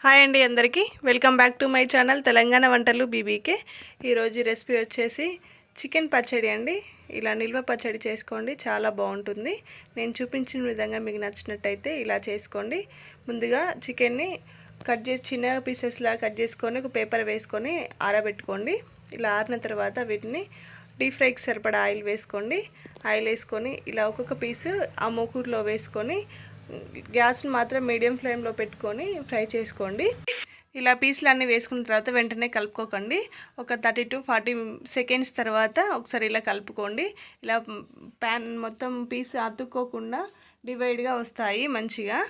Hi అండి అందరికీ welcome back to my channel Telangana వంటలు బీబీకే. ఈరోజు రెసిపీ వచ్చేసి చికెన్ పచ్చడి అండి. ఇలా నిల్వ పచ్చడి చేసుకోండి, చాలా బాగుంటుంది. నేను చూపించిన విధంగా మీకు నచ్చినట్టయితే ఇలా చేసుకోండి. ముందుగా చికెన్ని కట్ చేసి చిన్న పీసెస్లా కట్ చేసుకొని ఒక పేపర్ వేసుకొని ఆరబెట్టుకోండి. ఇలా ఆరిన తర్వాత వీటిని డీప్ ఫ్రైకి సరిపడా ఆయిల్ వేసుకోండి. ఆయిల్ వేసుకొని ఇలా ఒక్కొక్క పీసు ఆ మూకుడులో వేసుకొని గ్యాస్ని మాత్రం మీడియం ఫ్లేమ్లో పెట్టుకొని ఫ్రై చేసుకోండి. ఇలా పీసులు అన్నీ వేసుకున్న తర్వాత వెంటనే కలుపుకోకండి. ఒక 30 to 40 సెకండ్స్ తర్వాత ఒకసారి ఇలా కలుపుకోండి. ఇలా ప్యాన్ మొత్తం పీస్ అతుక్కోకుండా డివైడ్గా వస్తాయి మంచిగా.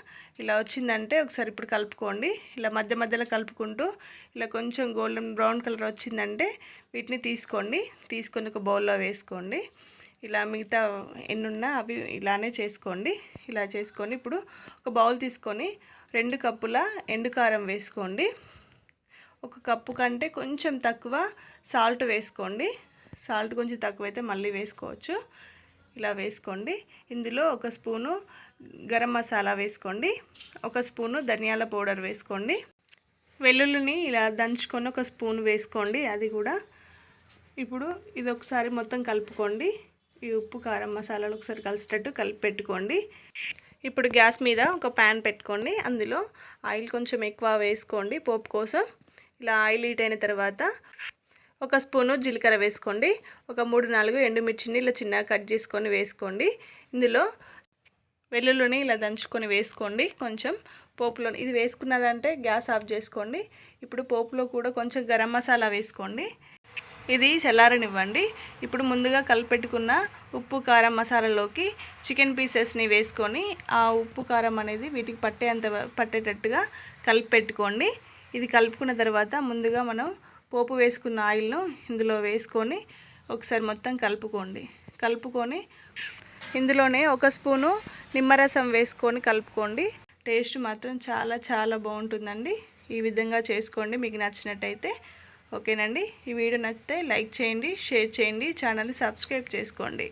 ఇలా వచ్చిందంటే ఒకసారి ఇప్పుడు కలుపుకోండి. ఇలా మధ్య మధ్యలో కలుపుకుంటూ ఇలా కొంచెం గోల్డెన్ బ్రౌన్ కలర్ వచ్చిందంటే వీటిని తీసుకొని ఒక బౌల్లో వేసుకోండి. ఇలా మిగతా ఎన్నున్నా అవి ఇలానే చేసుకోండి. ఇలా చేసుకొని ఇప్పుడు ఒక బౌల్ తీసుకొని 2 కప్పుల ఎండుకారం వేసుకోండి. 1 కప్పు కంటే కొంచెం తక్కువ సాల్ట్ వేసుకోండి. సాల్ట్ కొంచెం తక్కువైతే మళ్ళీ వేసుకోవచ్చు. ఇలా వేసుకోండి. ఇందులో 1 స్పూను గరం మసాలా వేసుకోండి. 1 స్పూను ధనియాల పౌడర్ వేసుకోండి. వెల్లుల్లిని ఇలా దంచుకొని 1 స్పూన్ వేసుకోండి. అది కూడా ఇప్పుడు ఇది ఒకసారి మొత్తం కలుపుకోండి. ఈ ఉప్పు కారం మసాలాలు ఒకసారి కలిసేటట్టు కలిపి పెట్టుకోండి. ఇప్పుడు గ్యాస్ మీద ఒక ప్యాన్ పెట్టుకోండి. అందులో ఆయిల్ కొంచెం ఎక్కువ వేసుకోండి పోపు కోసం. ఇలా ఆయిల్ హీట్ అయిన తర్వాత 1 స్పూను జీలకర్ర వేసుకోండి. ఒక 3-4 ఎండుమిర్చిని ఇలా చిన్నగా కట్ చేసుకొని వేసుకోండి. ఇందులో వెల్లుల్లిని ఇలా దంచుకొని వేసుకోండి. కొంచెం పోపులో ఇది వేసుకున్నదంటే గ్యాస్ ఆఫ్ చేసుకోండి. ఇప్పుడు పోపులో కూడా కొంచెం గరం మసాలా వేసుకోండి. ఇది చల్లారనివ్వండి. ఇప్పుడు ముందుగా కలిపెట్టుకున్న ఉప్పు కారం మసాలాలోకి చికెన్ పీసెస్ని వేసుకొని ఆ ఉప్పు కారం అనేది వీటికి పట్టేటట్టుగా కలిపెట్టుకోండి. ఇది కలుపుకున్న తర్వాత ముందుగా మనం పోపు వేసుకున్న ఆయిల్ను ఇందులో వేసుకొని ఒకసారి మొత్తం కలుపుకొని ఇందులోనే 1 స్పూను నిమ్మరసం వేసుకొని కలుపుకోండి. టేస్ట్ మాత్రం చాలా చాలా బాగుంటుందండి. ఈ విధంగా చేసుకోండి మీకు నచ్చినట్టయితే. ఓకేనండి. ఈ వీడియో నచ్చితే లైక్ చేయండి, షేర్ చేయండి, ఛానల్ని సబ్స్క్రైబ్ చేసుకోండి.